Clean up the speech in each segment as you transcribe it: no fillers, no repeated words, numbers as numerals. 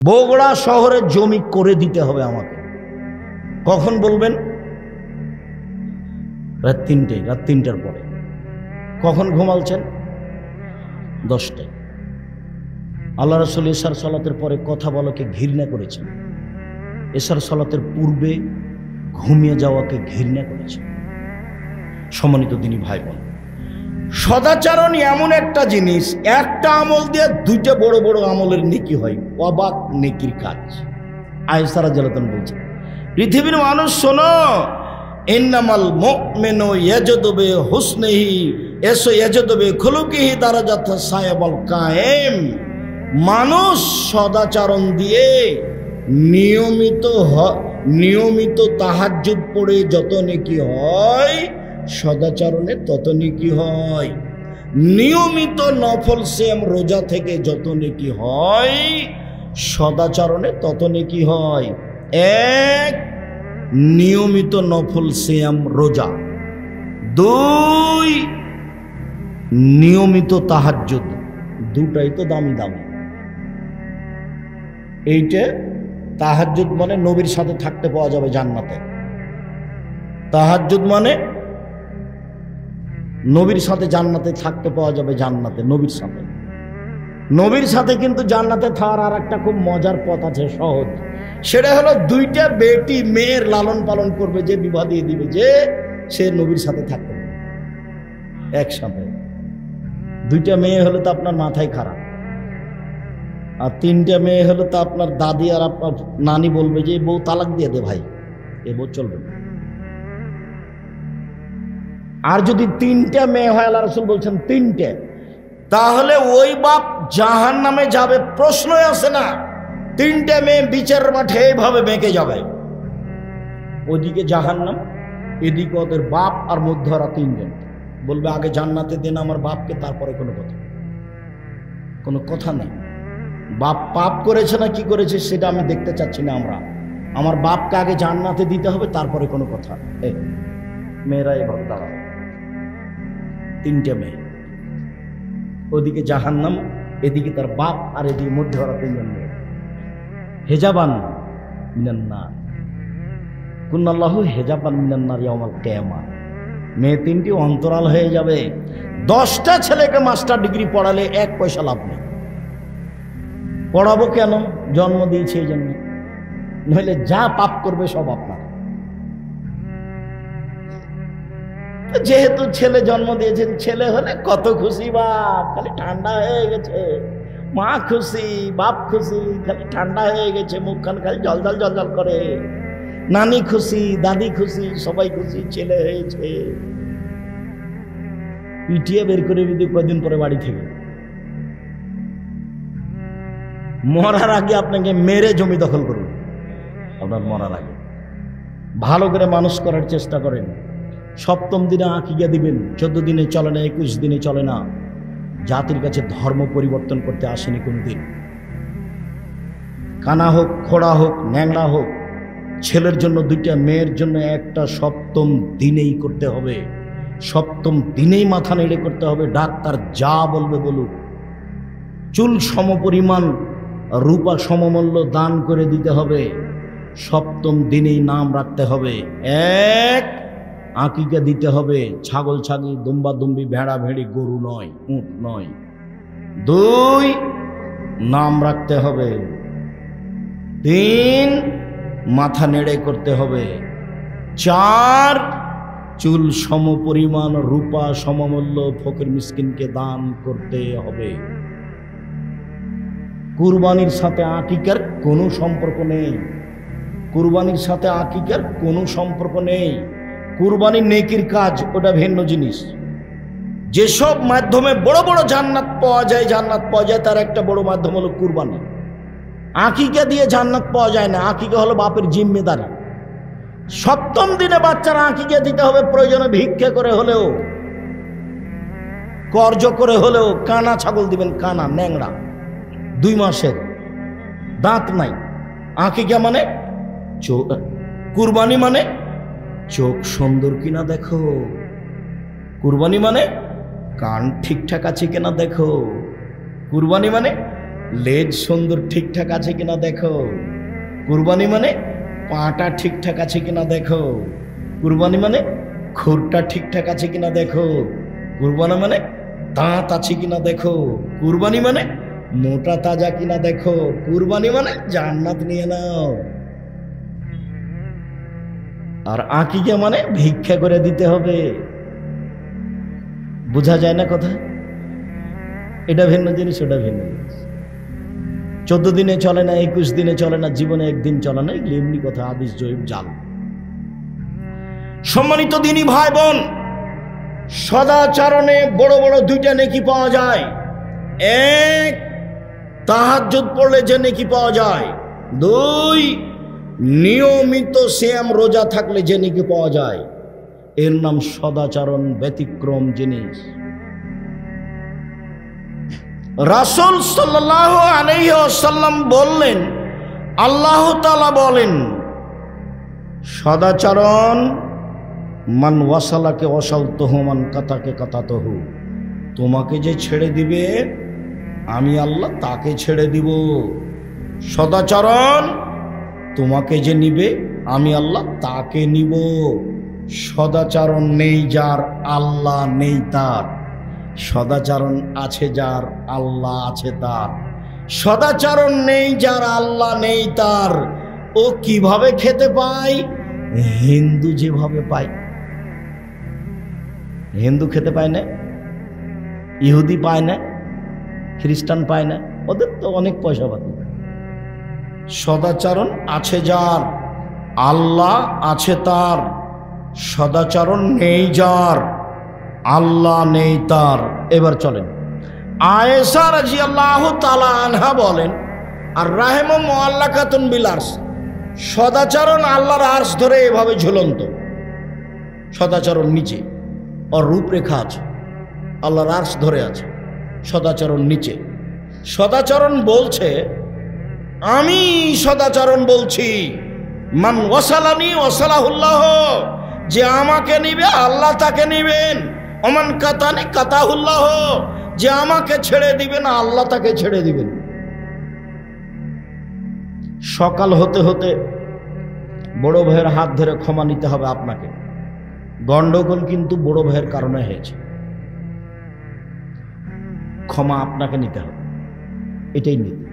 বগুড়া শহরে জমি করে দিতে হবে আমাকে। কখন বলবেন? রাত 3টার পরে। কখন ঘুমালছেন? 10টায়। আল্লাহ রাসূল এশার সালাতের পরে কথা বলাকে ঘৃণা করেছেন, এশার সালাতের পূর্বে ঘুমিয়ে যাওয়াকে ঘৃণা করেছেন। সম্মানিত দিনী ভাই বোন, সদাচরণ এমন একটা জিনিস, একটা আমল দিয়ে দুইটা বড় বড় আমলের নেকি হয়, অবাক নেকির কাজ। আয়েশা রাদিয়াল্লাহু আনহা বলছেন, পৃথিবীর মানুষ শোনো, ইন্নামাল মুমিনু ইয়াজদু বি হুসনিহি এসো ইয়াজদু বি খুলুকিহি দারাজাত সায়াবুল কায়েম। মানুষ সদাচরণ দিয়ে নিয়মিত তাহাজ্জুদ পড়ে যত নেকি হয়, সদাচরণে তত নেকি হয়। নিয়মিত নফল সিয়াম রোজা থেকে যত নেকি হয়, সদাচরণে তত নেকি হয়। এক, নিয়মিত নফল সিয়াম রোজা। 2, নিয়মিত তাহাজ্জুদ। দুটাই তো দামি দামি। এইটা তাহাজ্জুদ মানে নবীর সাথে থাকতে পাওয়া যাবে জান্নাতে। তাহাজ্জুদ মানে নবীর সাথে জান্নাতে থাকতে পাওয়া যাবে জান্নাতে, নবীর সাথে কিন্তু জান্নাতে থাকার আর একটা খুব মজার পথ আছে, সহজ। সেটা হলো দুইটা বেটি মেয়ের লালন পালন করবে, যে বিবাহ দিয়ে দিবে, যে সে নবীর সাথে থাকবে একসাথে। দুইটা মেয়ে হলে তো আপনার মাথায় খারাপ, আর 3টা মেয়ে হলে তো আপনার দাদি আর আপনার নানি বলবে যে বউ তালাক দিয়ে দে ভাই, এ বউ চলবে না। আর যদি 3টা মেয়ে হয়, আল্লাহ রাসূল বলছেন 3টে, তাহলে ওই বাপ জাহান্নামে যাবে, প্রশ্নই আসে না। 3টে মেয়ে বিচারের মাঠে এইভাবে বেঁকে যাবে, ওদিকে জাহান্নাম, এদিকে ওদের বাপ, আর মধ্যে ওরা 3জন বলবে আগে জান্নাতে দেন আমার বাপকে, তারপরে কোনো কথা নেই। বাপ পাপ করেছে না কি করেছে সেটা আমি দেখতে চাচ্ছি না, আমার বাপকে আগে জান্নাতে দিতে হবে, তারপরে কোনো কথা। মেয়েরা এভাবে দাঁড়াবে, 3টে মেয়ে, ওদিকে জাহান্নাম, এদিকে তার বাপ, আর এদিকে মধ্যে ওরা 3জন মেয়ে। হেজাবান মিনান নার, কুনাল্লাহু হেজাবান মিনান নার ইয়াউমাল কিয়ামা। মেয়ে 3টি অন্তরাল হয়ে যাবে। 10টা ছেলেকে মাস্টার ডিগ্রি পড়ালে 1 পয়সা লাভ নেই। পড়াবো কেন? জন্ম দিয়েছে এই জন্য, নইলে যা পাপ করবে সব আপনার। যেহেতু ছেলে জন্ম দিয়েছেন, ছেলে হলে কত খুশি বাপ, খালি ঠান্ডা হয়ে গেছে, মা খুশি, বাপ খুশি, খালি ঠান্ডা হয়ে গেছে, মুখখান খালি জলজল করে। নানি খুশি, দাদি খুশি, সবাই খুশি, ছেলে হয়েছে। পিটিয়ে বের করে দিতে কয়েকদিন পরে বাড়ি থেকে। মরার আগে আপনাকে মেরে জমি দখল করুন, আপনার মরার আগে। ভালো করে মানুষ করার চেষ্টা করেন। 7ম দিনে আকিকা দিবেন, 14 দিনে চলে না, 21 দিনে চলে না। জাতির কাছে ধর্ম পরিবর্তন করতে আসেনি কোনদিন। কানা হোক, খোড়া হোক, ন্যাংরা হোক, ছেলের জন্য 2টা, মেয়ের জন্য 1টা 7ম দিনেই করতে হবে। 7ম দিনেই মাথা নেড়ে করতে হবে। ডাক্তার যা বলবে বলুক। চুল সমপরিমাণ, রূপা সমমূল্য দান করে দিতে হবে। 7ম দিনেই নাম রাখতে হবে। 1, আকিকা দিতে হবে। ছাগল ছাগি, দুম্বা দুম্বি, ভেড়া ভেড়ি, গরু নয়, উট নয়। 2, নাম রাখতে হবে। 3, মাথা নেড়ে করতে হবে। 4, চুল সমপরিমাণ, রূপা সমমূল্য ফকির মিসকিনকে দান করতে হবে। কুরবানির সাথে আকিকার কোনো সম্পর্ক নেই। কুরবানির সাথে আকিকার কোনো সম্পর্ক নেই। কুরবানি নেকির কাজ, ওটা ভিন্ন জিনিস। যেসব মাধ্যমে বড় বড় জান্নাত পাওয়া যায়, তার একটা বড় মাধ্যম হলো কুরবানি। আকিকা দিয়ে জান্নাত পাওয়া যায় না। আকিকা হলো বাপের জিম্মেদারি। 7ম দিনে বাচ্চারা আকিকা দিতে হবে, প্রয়োজনে ভিক্ষা করে হলেও, কর্জ করে হলেও। কানা ছাগল দিবেন, কানা ন্যাংরা, 2 মাসের, দাঁত নাই। আকিকা মানে কুরবানি মানে চোখ সুন্দর কিনা দেখো। কুরবানি মানে কান ঠিকঠাক আছে কিনা দেখো। কুরবানি মানে লেজ সুন্দর ঠিকঠাক আছে কিনা দেখো। কুরবানি মানে পাটা ঠিকঠাক আছে কিনা দেখো। কুরবানি মানে খুরটা ঠিকঠাক আছে কিনা দেখো। কুরবানি মানে দাঁত আছে কিনা দেখো। কুরবানি মানে মোটা তাজা কিনা দেখো। কুরবানি মানে জান্নাত নিয়ে নাও। আর আকিকা মানে ভিক্ষা করে দিতে হবে। বোঝা যায় না কথা? এটা ভিন্ন জিনিস, ওটা ভিন্ন জিনিস। 14 দিনে চলে না, 21 দিনে চলে না, জীবনে একদিন চলে না, এগুলি এমনি কথা, হাদিস জয়ীফ জাল। সম্মানিত দিনী ভাই বোন, সদাচরণে বড় বড় দুইটা নেকি পাওয়া যায়। এক, তাহাজ্জুদ পড়লে যে নেকি পাওয়া যায়। দুই, নিয়মিত সিয়াম রোজা থাকলে যে নেকি পাওয়া যায়। এর নাম সদাচরণ, ব্যতিক্রম জিনিস। রাসূল সাল্লাল্লাহু আলাইহি ওয়াসাল্লাম বললেন, আল্লাহ তাআলা বলেন, সদাচরণ মান ওয়াসালাকে ওয়াসালতুহু মান কাতাকে কাতাতুহু, তোমাকে যে ছেড়ে দিবে আমি আল্লাহ তাকে ছেড়ে দিব। সদাচরণ তোমাকে যে নিবে আমি আল্লাহ তাকে নিব। সদাচরণ নেই যার, আল্লাহ নেই তার। সদাচরণ আছে যার, আল্লাহ আছে তার। সদাচরণ নেই যার, আল্লাহ নেই তার। ও কিভাবে খেতে পায়? হিন্দু যেভাবে পায়। হিন্দু খেতে পায় না, ইহুদি পায় না, খ্রিস্টান পায় না, ওদের তো অনেক পয়সা পাতি। সদাচরণ আছে যার, আল্লাহ আছে তার। সদাচরণ নেই যার, আল্লাহ নেই তার। এবার চলেন, আয়েশা রাদিয়াল্লাহু তাআলা আনহা বলেন, আর রাহেমু মুআল্লাকাতুন বিল আরশ, সদাচরণ আল্লাহর আরশ ধরে এভাবে ঝুলন্ত। সদাচরণ নিচে, ওর রূপরেখা আছে, আল্লাহর আরশ ধরে আছে, সদাচরণ নিচে। সদাচরণ বলছে, আমি সদাচরণ বলছি, মান ওয়াসালানি ওয়াসালাহুল্লাহ, যে আমাকে নিবে আল্লাহ তাকে নিবেন। ওমান কাতানি কাতাহুল্লাহ, যে আমাকে ছেড়ে দিবেন আল্লাহ তাকে ছেড়ে দিবেন। সকাল হতে হতে বড় ভাইয়ের হাত ধরে ক্ষমা নিতে হবে আপনাকে। গন্ডগোল কিন্তু বড় ভাইয়ের কারণে হয়েছে, ক্ষমা আপনাকে নিতে হবে, এটাই নিতে।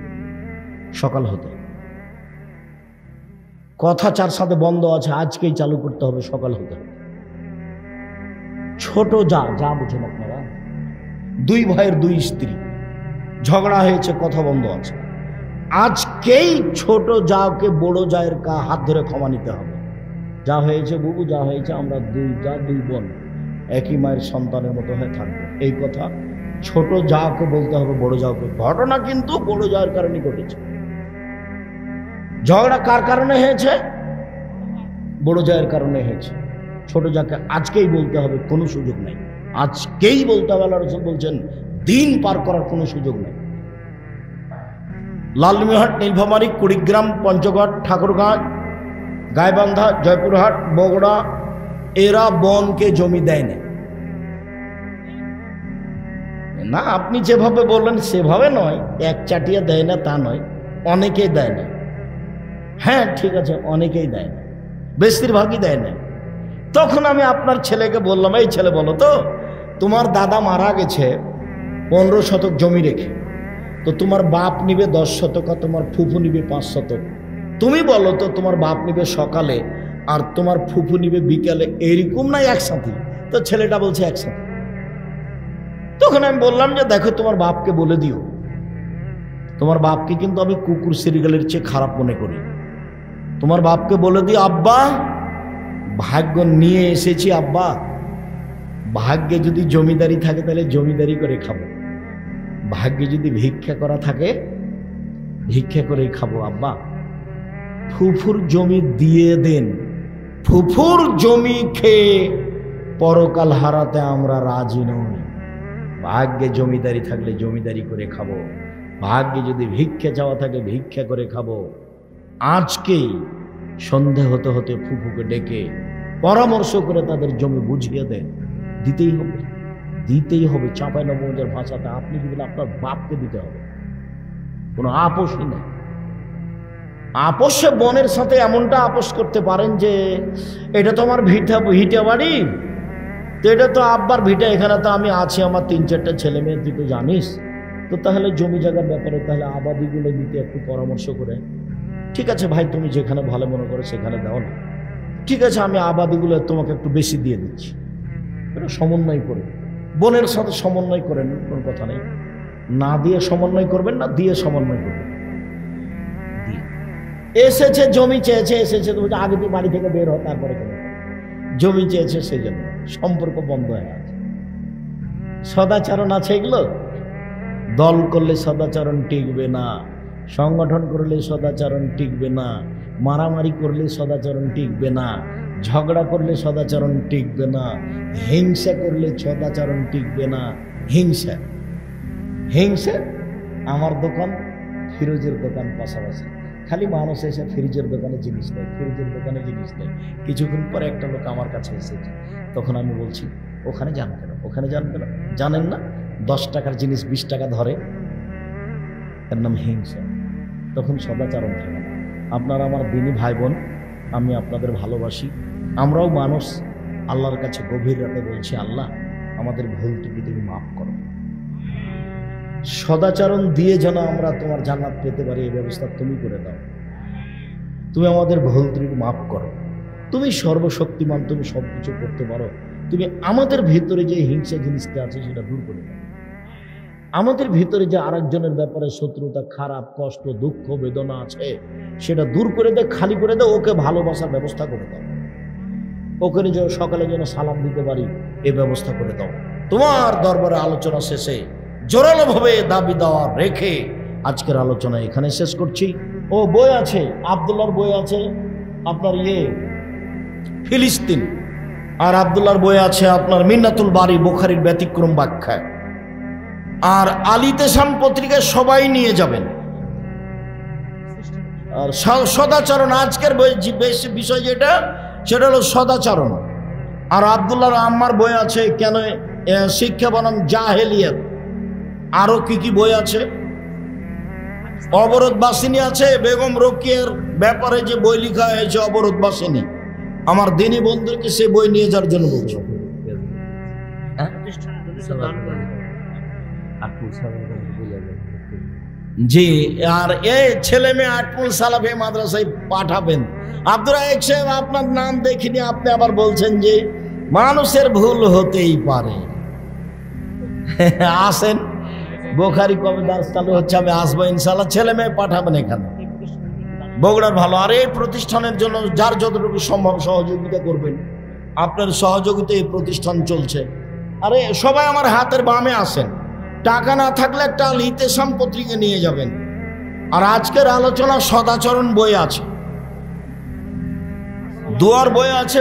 সকাল হতে কথা চার সাথে বন্ধ আছে, আজকেই চালু করতে হবে। সকাল হতে হবে। ছোট যা বুঝেন আপনারা, দুই ভাইয়ের দুই স্ত্রী, ঝগড়া হয়েছে, কথা বন্ধ আছে, আজকেই ছোট যাকে বড় জায়ের হাত ধরে ক্ষমা নিতে হবে। যা হয়েছে বুবু, যা হয়েছে, আমরা দুই বোন একই মায়ের সন্তানের মতো হয়ে থাকবো, এই কথা ছোট যাকে বলতে হবে বড় যাকে। ঘটনা কিন্তু বড় যায়ের কারণে ঘটেছে। ঝগড়া কার কারণে হয়েছে? বড় জায়ের কারণে হয়েছে। ছোট যাকে আজকেই বলতে হবে, কোনো সুযোগ নাই। আজকেই বলতে হবে। আল্লাহ রাসূল বলছেন, দিন পার করার কোনো সুযোগ নেই। লালমিহাট, নীলফামারী, কুড়িগ্রাম, পঞ্চগড়, ঠাকুরগাঁ, গাইবান্ধা, জয়পুরহাট, বগুড়া, এরা বনকে জমি দেয় না। আপনি যেভাবে বললেন সেভাবে নয়, এক চাটিয়া দেয় না তা নয়, অনেকেই দেয় না। হ্যাঁ ঠিক আছে, অনেকেই দেয় না, বেশিরভাগই দেয় না। তখন আমি আপনার ছেলেকে বললাম, এই ছেলে বলো তো, তোমার দাদা মারা গেছে 15 শতক জমি রেখে, তো তোমার বাপ নিবে 10 শতক আর তোমার ফুফু নিবে 5 শতক। তুমি বলো তো, তোমার বাপ নিবে সকালে আর তোমার ফুফু নিবে বিকালে, এরকম নাই একসাথে? তো ছেলেটা বলছে একসাথে। তখন আমি বললাম যে দেখো, তোমার বাপকে বলে দিও, তোমার বাপকে কিন্তু আমি কুকুর সিরিগালের চেয়ে খারাপ মনে করি। তোমার বাপকে বলে দিও, আব্বা ভাগ্য নিয়ে এসেছি, আব্বা ভাগ্যে যদি জমিদারি থাকে তাহলে জমিদারি করে খাবো, ভাগ্যে যদি ভিক্ষা করা থাকে ভিক্ষা করেই খাবো। আব্বা ফুফুর জমি দিয়ে দেন, ফুফুর জমি খেয়ে পরকাল হারাতে আমরা রাজি নই। ভাগ্যে জমিদারি থাকলে জমিদারি করে খাবো, ভাগ্যে যদি ভিক্ষা চাওয়া থাকে ভিক্ষা করে খাবো। আজকেই সন্ধে হতে হতে ফুফুকে ডেকে পরামর্শ করে তাদের জমি বুঝিয়ে দেন। দিতেই হবে, দিতেই হবে। চাঁপাইনবাবগঞ্জের ভাষাতে আপনি দিবেন, আপনার বাপকে দিতে হবে। কোনো আপোষই নেই। আপোষে বোনের সাথে এমনটা আপোষ করতে পারেন যে এটা তো আমার ভিটা বাড়ি, তো এটা তো আব্বার ভিটা, এখানে তো আমি আছি, আমার 3-4টা ছেলে মেয়ে, তুই তো জানিস, তো তাহলে জমি জায়গার ব্যাপারে তাহলে আবাদিগুলো দিতে একটু পরামর্শ করে, ঠিক আছে ভাই তুমি যেখানে ভালো মনে করো সেখানে দাও না, ঠিক আছে আমি আবাদিগুলো তোমাকে একটু বেশি দিয়ে দিচ্ছি। এটা সমন্বয় করে বোনের সাথে সমন্বয় করেন, কোনো কথা নেই। না দিয়ে সমন্বয় করবেন না, দিয়ে সমন্বয় করবেন। এসেছে জমি চেয়েছে, এসেছে তো আগে তুই বাড়ি থেকে বের হ, তারপরে কেন জমি চেয়েছে, সেই জন্য সম্পর্ক বন্ধ হয়ে আছে। সদাচরণ আছে এগুলো, দল করলে সদাচরণ টিকবে না, সংগঠন করলে সদাচরণ টিকবে না, মারামারি করলে সদাচরণ টিকবে না, ঝগড়া করলে সদাচরণ টিকবে না, হিংসা করলে সদাচরণ টিকবে না। হিংসা হিংসা আমার দোকান ফিরোজের দোকান পাশাপাশি, খালি মানুষ এসে ফ্রিজের দোকানে জিনিস নেয়, ফ্রিজের দোকানে জিনিস নেয়। কিছুক্ষণ পরে একটা লোক আমার কাছে এসেছে, তখন আমি বলছি ওখানে যান কেন, ওখানে যান কেন, জানেন না 10 টাকার জিনিস 20 টাকা ধরে, এর নাম হিংসা। তখন সদাচরণ থাকে না। আপনারা আমার দিনী ভাই বোন, আমি আপনাদের ভালোবাসি, আমরাও মানুষ, আল্লাহর কাছে গভীর রাতে বলছি আল্লাহ আমাদের ভুল ত্রুটি তুমি মাফ করো। সদাচরণ দিয়ে যেন আমরা তোমার জান্নাত পেতে পারি, এই ব্যবস্থা তুমি করে দাও। তুমি আমাদের ভুল ত্রুটি মাফ করো, তুমি সর্বশক্তিমান, তুমি সব কিছু করতে পারো, তুমি আমাদের ভিতরে যে হিংসা জিনিসটা আছে সেটা দূর করে দাও। আমাদের ভিতরে যে আরেকজনের ব্যাপারে শত্রুতা, খারাপ, কষ্ট, দুঃখ, বেদনা আছে সেটা দূর করে দে, খালি করে দে, ওকে ভালোবাসার ব্যবস্থা করে দাও, ওকে যেন সকালে যেন সালাম দিতে পারি এই ব্যবস্থা করে দাও। তোমার দরবারে আলোচনা শেষে জোরালোভাবে দাবি দেওয়া রেখে আজকের আলোচনা এখানে শেষ করছি। ও বই আছে, আব্দুল্লাহর বই আছে আপনার ফিলিস্তিন, আর আব্দুল্লাহর বই আছে আপনার মিন্নাতুল বারি, বুখারীর ব্যতিক্রম ব্যাখ্যায়, আর আলিতেসাম পত্রিকায় সবাই নিয়ে যাবেন। আর সদাচরণ আজকের বিষয় যেটা, সেটা হলো সদাচরণ। আর আব্দুল্লাহর আম্মার বই আছে কেন শিক্ষা বনাম জাহেলিয়াত, আরো কি কি বই আছে, অবরোধ বাসিনী আছে, বেগম রোকেয়ার ব্যাপারে যে বই লেখা হয়েছে অবরোধ বাসিনী, আমার দিনী বন্ধুকে সে বই নিয়ে যাওয়ার জন্য বলছে। জি, আর এই ছেলে মেয়ে আটমুল সালাফি মাদ্রাসায় পাঠাবেন। আব্দুর রাজ্জাক সাহেব আপনার নাম দেখিনি, আপনি আবার বলছেন যে মানুষের ভুল হতেই পারে। আসেন, বুখারী কবে দার্স চালু হচ্ছে, আমি আসবো ইনশাআল্লাহ। ছেলে মেয়ে পাঠাবেন এখানে, বগুড়ার ভালো। আর এই প্রতিষ্ঠানের জন্য যার যতটুকু সম্ভব সহযোগিতা করবেন, আপনার সহযোগিতা এই প্রতিষ্ঠান চলছে। আরে সবাই আমার হাতের বামে আসেন, টাকা না থাকলে একটা আলিতেসাম পত্রিকা নিয়ে যাবেন। আর আজকের আলোচনা সদাচরণ বই আছে, দোয়ার বই আছে